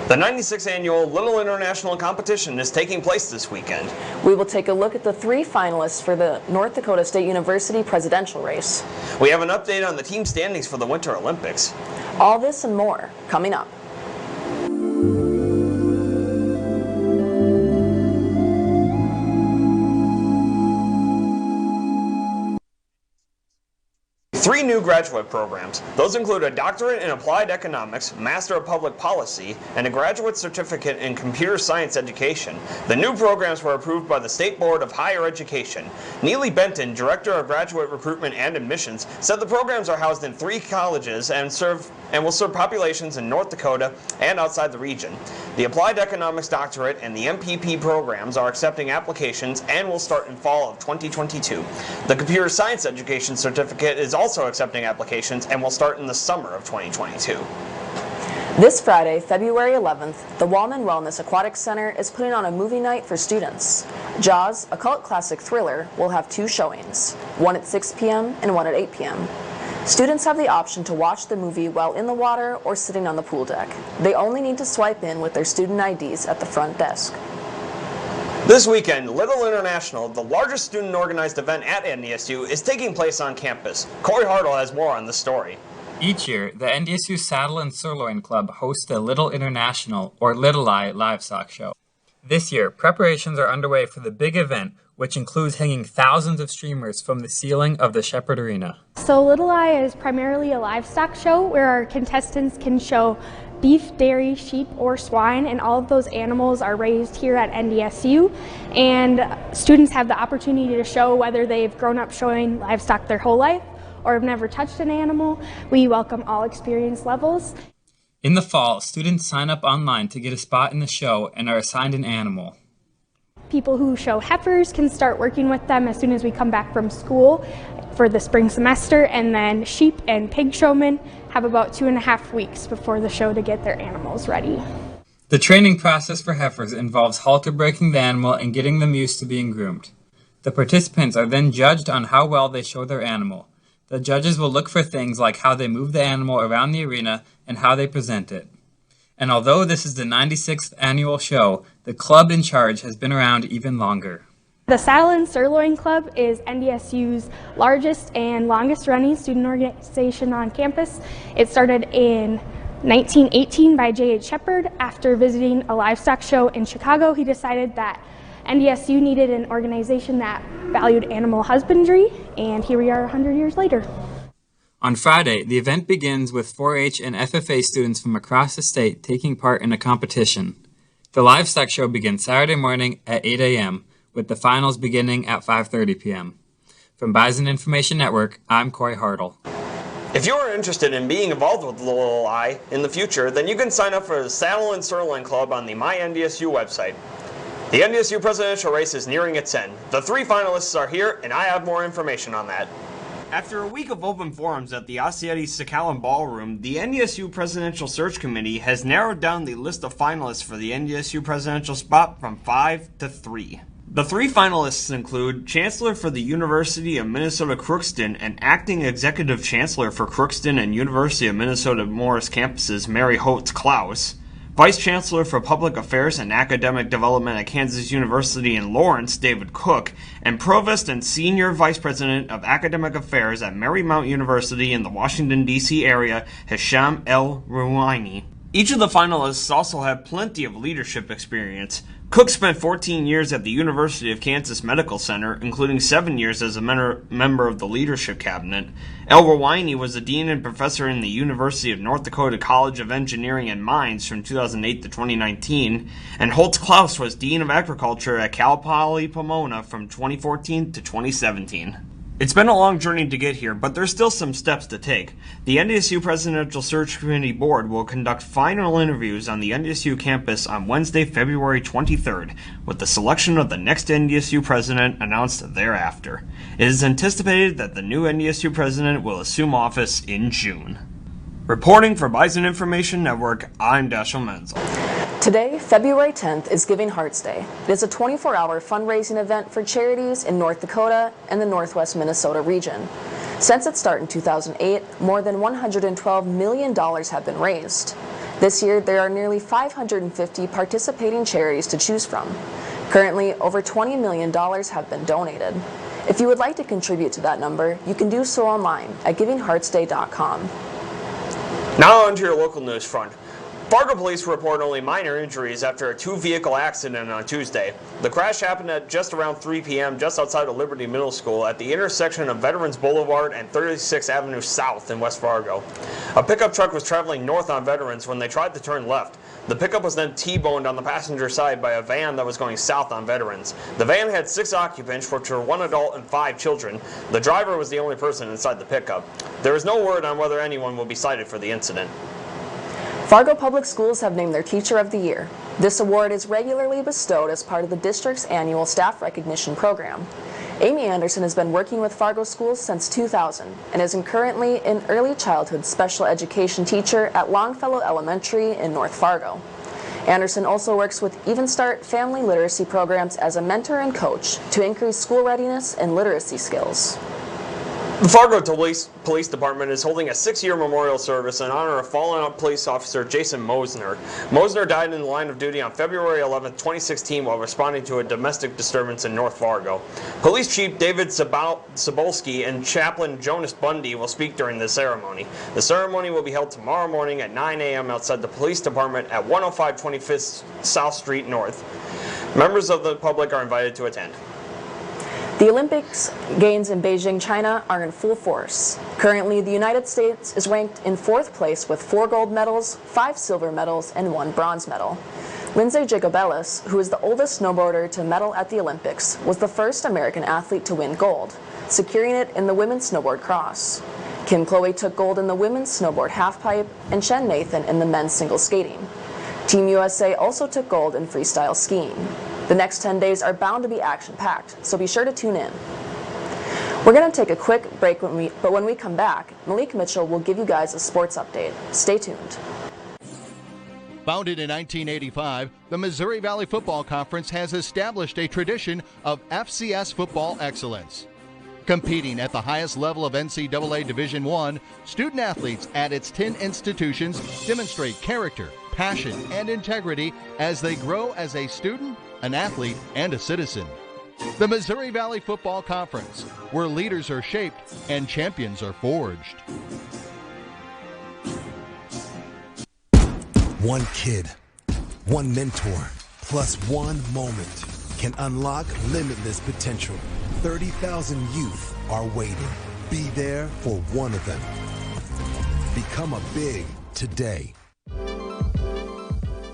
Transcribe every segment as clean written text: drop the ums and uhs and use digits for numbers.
The 96th annual Little International Competition is taking place this weekend. We will take a look at the 3 finalists for the North Dakota State University presidential race. We have an update on the team standings for the Winter Olympics. All this and more coming up. Three new graduate programs. Those include a doctorate in applied economics, master of public policy, and a graduate certificate in computer science education. The new programs were approved by the State Board of Higher Education. Neely Benton, Director of Graduate Recruitment and Admissions, said the programs are housed in 3 colleges and will serve populations in North Dakota and outside the region. The Applied Economics Doctorate and the MPP programs are accepting applications and will start in fall of 2022. The Computer Science Education Certificate is also accepting applications and will start in the summer of 2022. This Friday, February 11th, the Wallman Wellness Aquatic Center is putting on a movie night for students. Jaws, a cult classic thriller, will have 2 showings, one at 6 p.m. and one at 8 p.m. Students have the option to watch the movie while in the water or sitting on the pool deck. They only need to swipe in with their student IDs at the front desk. This weekend, Little International, the largest student-organized event at NDSU, is taking place on campus. Corey Hartle has more on the story. Each year, the NDSU Saddle and Sirloin Club hosts the Little International, or Little Eye, livestock show. This year, preparations are underway for the big event, which includes hanging thousands of streamers from the ceiling of the Shepherd Arena. So Little Eye is primarily a livestock show where our contestants can show beef, dairy, sheep, or swine, and all of those animals are raised here at NDSU, and students have the opportunity to show whether they've grown up showing livestock their whole life or have never touched an animal. We welcome all experience levels. In the fall, students sign up online to get a spot in the show and are assigned an animal. People who show heifers can start working with them as soon as we come back from school for the spring semester, and then sheep and pig showmen have about 2.5 weeks before the show to get their animals ready. The training process for heifers involves halter breaking the animal and getting them used to being groomed. The participants are then judged on how well they show their animal. The judges will look for things like how they move the animal around the arena and how they present it. And although this is the 96th annual show, the club in charge has been around even longer. The Saddle and Sirloin Club is NDSU's largest and longest running student organization on campus. It started in 1918 by J.H. Shepard. After visiting a livestock show in Chicago, he decided that NDSU needed an organization that valued animal husbandry, and here we are 100 years later. On Friday, the event begins with 4-H and FFA students from across the state taking part in a competition. The livestock show begins Saturday morning at 8 a.m., with the finals beginning at 5:30 p.m. From Bison Information Network, I'm Corey Hartle. If you are interested in being involved with Little Eye in the future, then you can sign up for the Saddle and Sirloin Club on the MyNDSU website. The NDSU presidential race is nearing its end. The 3 finalists are here, and I have more information on that. After a week of open forums at the Asietti Sakhalin Ballroom, the NDSU Presidential Search Committee has narrowed down the list of finalists for the NDSU presidential spot from 5 to 3. The 3 finalists include Chancellor for the University of Minnesota Crookston and Acting Executive Chancellor for Crookston and University of Minnesota Morris campuses Mary Holtz Klaus, Vice Chancellor for Public Affairs and Academic Development at Kansas University in Lawrence, David Cook, and Provost and Senior Vice President of Academic Affairs at Marymount University in the Washington, D.C. area, Hisham El Rouhaini. Each of the finalists also have plenty of leadership experience. Cook spent 14 years at the University of Kansas Medical Center, including 7 years as a member of the Leadership Cabinet. El Rouhaini was a dean and professor in the University of North Dakota College of Engineering and Mines from 2008 to 2019, and Holtz Klaus was Dean of Agriculture at Cal Poly Pomona from 2014 to 2017. It's been a long journey to get here, but there's still some steps to take. The NDSU Presidential Search Committee Board will conduct final interviews on the NDSU campus on Wednesday, February 23rd, with the selection of the next NDSU president announced thereafter. It is anticipated that the new NDSU president will assume office in June. Reporting for Bison Information Network, I'm Dashiell Menzel. Today, February 10th, is Giving Hearts Day. It is a 24-hour fundraising event for charities in North Dakota and the Northwest Minnesota region. Since its start in 2008, more than $112 million have been raised. This year, there are nearly 550 participating charities to choose from. Currently, over $20 million have been donated. If you would like to contribute to that number, you can do so online at givingheartsday.com. Now on to your local news front. Fargo police report only minor injuries after a two-vehicle accident on Tuesday. The crash happened at just around 3 p.m. just outside of Liberty Middle School at the intersection of Veterans Boulevard and 36th Avenue South in West Fargo. A pickup truck was traveling north on Veterans when they tried to turn left. The pickup was then T-boned on the passenger side by a van that was going south on Veterans. The van had 6 occupants, which were 1 adult and 5 children. The driver was the only person inside the pickup. There is no word on whether anyone will be cited for the incident. Fargo Public Schools have named their Teacher of the Year. This award is regularly bestowed as part of the district's annual staff recognition program. Amy Anderson has been working with Fargo schools since 2000 and is currently an early childhood special education teacher at Longfellow Elementary in North Fargo. Anderson also works with Even Start family literacy programs as a mentor and coach to increase school readiness and literacy skills. The Fargo Police Department is holding a 6-year memorial service in honor of fallen police officer Jason Mosner. Mosner died in the line of duty on February 11, 2016 while responding to a domestic disturbance in North Fargo. Police Chief David Sobolski and Chaplain Jonas Bundy will speak during the ceremony. The ceremony will be held tomorrow morning at 9 a.m. outside the police department at 105 25th South Street North. Members of the public are invited to attend. The Olympics Games in Beijing, China are in full force. Currently, the United States is ranked in 4th place with 4 gold medals, 5 silver medals, and 1 bronze medal. Lindsay Jacobellis, who is the oldest snowboarder to medal at the Olympics, was the first American athlete to win gold, securing it in the women's snowboard cross. Kim Chloe took gold in the women's snowboard halfpipe, and Chen Nathan in the men's single skating. Team USA also took gold in freestyle skiing. The next 10 days are bound to be action-packed, so be sure to tune in. We're going to take a quick break, but when we come back, Malik Mitchell will give you guys a sports update. Stay tuned. Founded in 1985, the Missouri Valley Football Conference has established a tradition of FCS football excellence. Competing at the highest level of NCAA Division I, student athletes at its 10 institutions demonstrate character, passion, and integrity as they grow as a student, an athlete, and a citizen. The Missouri Valley Football Conference, where leaders are shaped and champions are forged. One kid, one mentor, plus one moment can unlock limitless potential. 30,000 youth are waiting. Be there for one of them. Become a big today.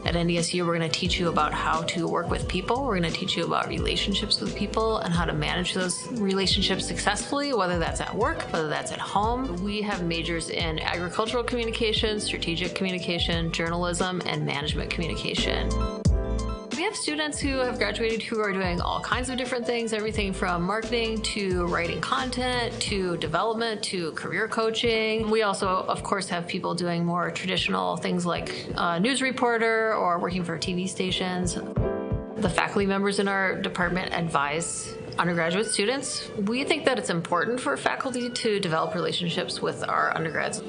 At NDSU, we're going to teach you about how to work with people. We're going to teach you about relationships with people and how to manage those relationships successfully, whether that's at work, whether that's at home. We have majors in agricultural communication, strategic communication, journalism, and management communication. We have students who have graduated who are doing all kinds of different things, everything from marketing to writing content to development to career coaching. We also, of course, have people doing more traditional things like news reporter or working for TV stations. The faculty members in our department advise undergraduate students. We think that it's important for faculty to develop relationships with our undergrads.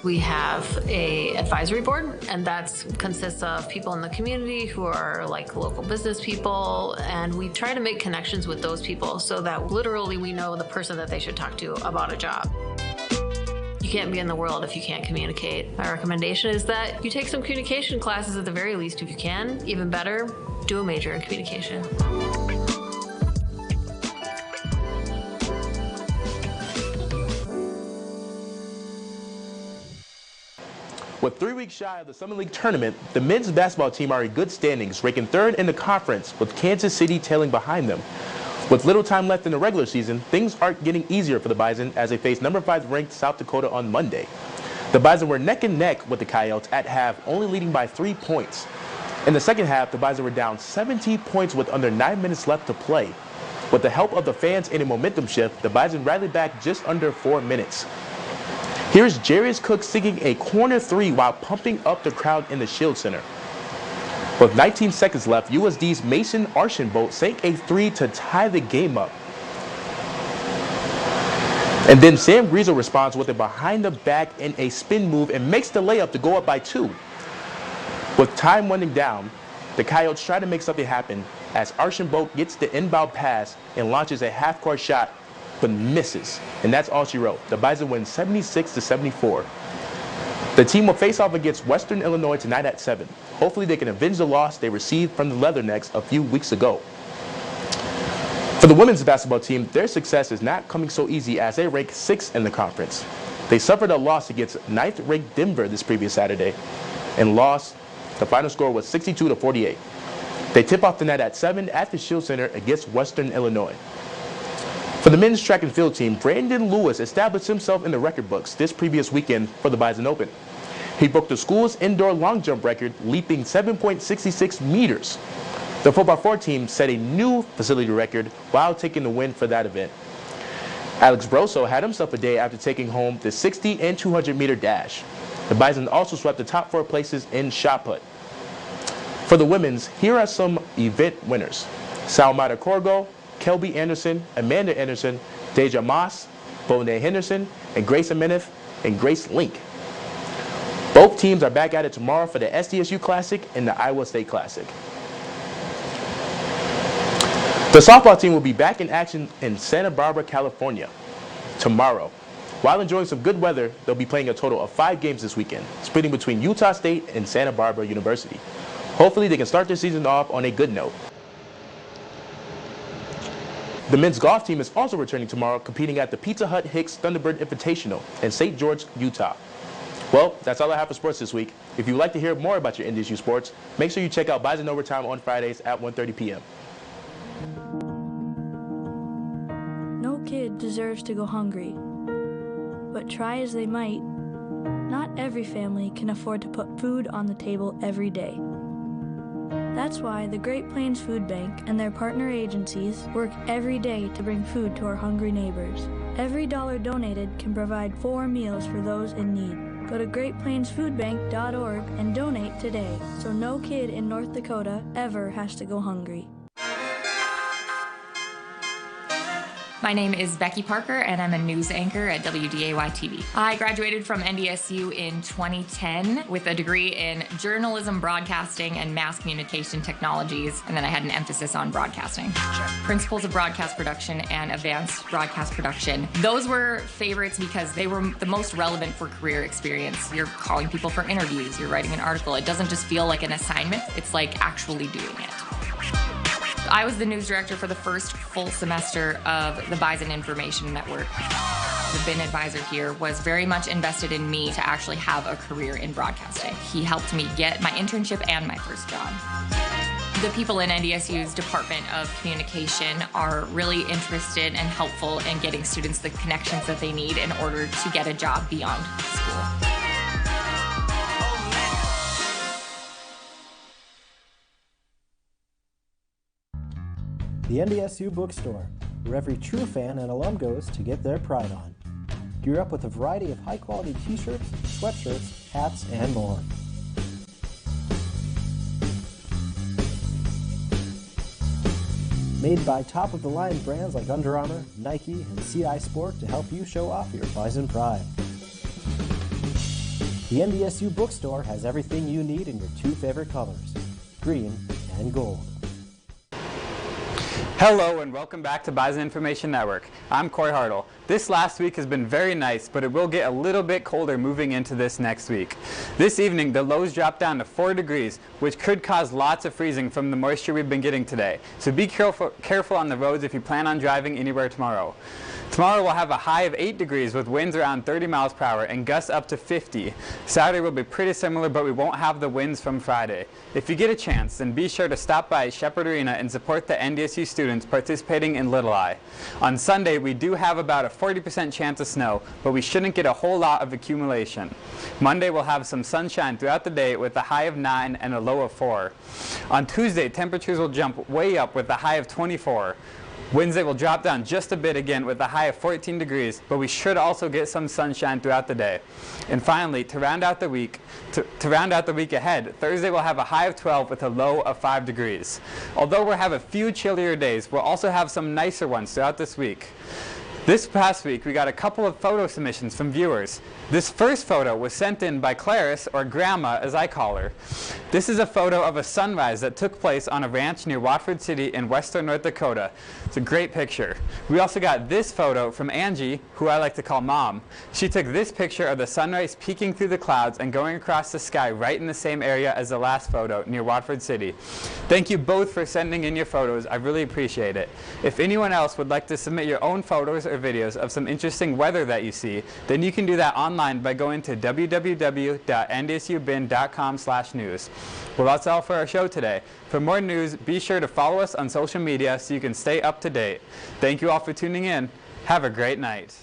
We have an advisory board, and that consists of people in the community who are like local business people, and we try to make connections with those people so that literally we know the person that they should talk to about a job. You can't be in the world if you can't communicate. My recommendation is that you take some communication classes at the very least if you can. Even better, do a major in communication. With 3 weeks shy of the Summer League tournament, the men's basketball team are in good standings, ranking 3rd in the conference, with Kansas City tailing behind them. With little time left in the regular season, things aren't getting easier for the Bison as they face number 5 ranked South Dakota on Monday. The Bison were neck and neck with the Coyotes at half, only leading by 3 points. In the second half, the Bison were down 17 points with under 9 minutes left to play. With the help of the fans and a momentum shift, the Bison rallied back just under 4 minutes. Here's Jarius Cook singing a corner 3 while pumping up the crowd in the Shield Center. With 19 seconds left, USD's Mason Archambault sank a 3 to tie the game up. And then Sam Griesel responds with a behind the back and a spin move and makes the layup to go up by 2. With time winding down, the Coyotes try to make something happen as Archambault gets the inbound pass and launches a half-court shot, but misses. And that's all she wrote. The Bison win 76-74. The team will face off against Western Illinois tonight at 7. Hopefully they can avenge the loss they received from the Leathernecks a few weeks ago. For the women's basketball team, their success is not coming so easy as they rank 6th in the conference. They suffered a loss against 9th-ranked Denver this previous Saturday and lost. The final score was 62-48. They tip off tonight at 7 at the Shield Center against Western Illinois. For the men's track and field team, Brandon Lewis established himself in the record books this previous weekend for the Bison Open. He broke the school's indoor long jump record, leaping 7.66 meters. The 4x4 team set a new facility record while taking the win for that event. Alex Broso had himself a day after taking home the 60 and 200 meter dash. The Bison also swept the top 4 places in shot put. For the women's, here are some event winners: Salmata Corgo, Kelby Anderson, Amanda Anderson, Deja Moss, Bonet Henderson, and Grace Ameneth and Grace Link. Both teams are back at it tomorrow for the SDSU Classic and the Iowa State Classic. The softball team will be back in action in Santa Barbara, California tomorrow. While enjoying some good weather, they'll be playing a total of 5 games this weekend, splitting between Utah State and Santa Barbara University. Hopefully they can start their season off on a good note. The men's golf team is also returning tomorrow, competing at the Pizza Hut Hicks Thunderbird Invitational in St. George, Utah. Well, that's all I have for sports this week. If you'd like to hear more about your NDSU sports, make sure you check out Bison Overtime on Fridays at 1:30 p.m. No kid deserves to go hungry, but try as they might, not every family can afford to put food on the table every day. That's why the Great Plains Food Bank and their partner agencies work every day to bring food to our hungry neighbors. Every dollar donated can provide 4 meals for those in need. Go to greatplainsfoodbank.org and donate today so no kid in North Dakota ever has to go hungry. My name is Becky Parker, and I'm a news anchor at WDAY-TV. I graduated from NDSU in 2010 with a degree in journalism, broadcasting, and mass communication technologies, and then I had an emphasis on broadcasting. Principles of broadcast production and advanced broadcast production. Those were favorites because they were the most relevant for career experience. You're calling people for interviews, you're writing an article. It doesn't just feel like an assignment, it's like actually doing it. I was the news director for the first full semester of the Bison Information Network. The BIN advisor here was very much invested in me to actually have a career in broadcasting. He helped me get my internship and my first job. The people in NDSU's Department of Communication are really interested and helpful in getting students the connections that they need in order to get a job beyond school. The NDSU Bookstore, where every true fan and alum goes to get their pride on. Gear up with a variety of high-quality t-shirts, sweatshirts, hats, and more. Made by top-of-the-line brands like Under Armour, Nike, and CI Sport to help you show off your Bison pride. The NDSU Bookstore has everything you need in your 2 favorite colors, green and gold. Hello and welcome back to Bison Information Network. I'm Corey Hartle. This last week has been very nice, but it will get a little bit colder moving into this next week. This evening, the lows drop down to 4 degrees, which could cause lots of freezing from the moisture we've been getting today. So be careful on the roads if you plan on driving anywhere tomorrow. Tomorrow we'll have a high of 8 degrees with winds around 30 miles per hour and gusts up to 50. Saturday will be pretty similar, but we won't have the winds from Friday. If you get a chance, then be sure to stop by Shepherd Arena and support the NDSU students participating in Little I. On Sunday, we do have about a 40% chance of snow, but we shouldn't get a whole lot of accumulation. Monday we'll have some sunshine throughout the day with a high of 9 and a low of 4. On Tuesday, temperatures will jump way up with a high of 24. Wednesday will drop down just a bit again with a high of 14 degrees, but we should also get some sunshine throughout the day. And finally, to round out the week ahead, Thursday will have a high of 12 with a low of 5 degrees. Although we'll have a few chillier days, we'll also have some nicer ones throughout this week. This past week, we got a couple of photo submissions from viewers. This first photo was sent in by Clarice, or Grandma as I call her. This is a photo of a sunrise that took place on a ranch near Watford City in western North Dakota. It's a great picture. We also got this photo from Angie, who I like to call Mom. She took this picture of the sunrise peeking through the clouds and going across the sky right in the same area as the last photo near Watford City. Thank you both for sending in your photos. I really appreciate it. If anyone else would like to submit your own photos or videos of some interesting weather that you see, then you can do that online by going to www.ndsubin.com/news. Well, that's all for our show today. For more news, be sure to follow us on social media so you can stay up to date. Thank you all for tuning in. Have a great night.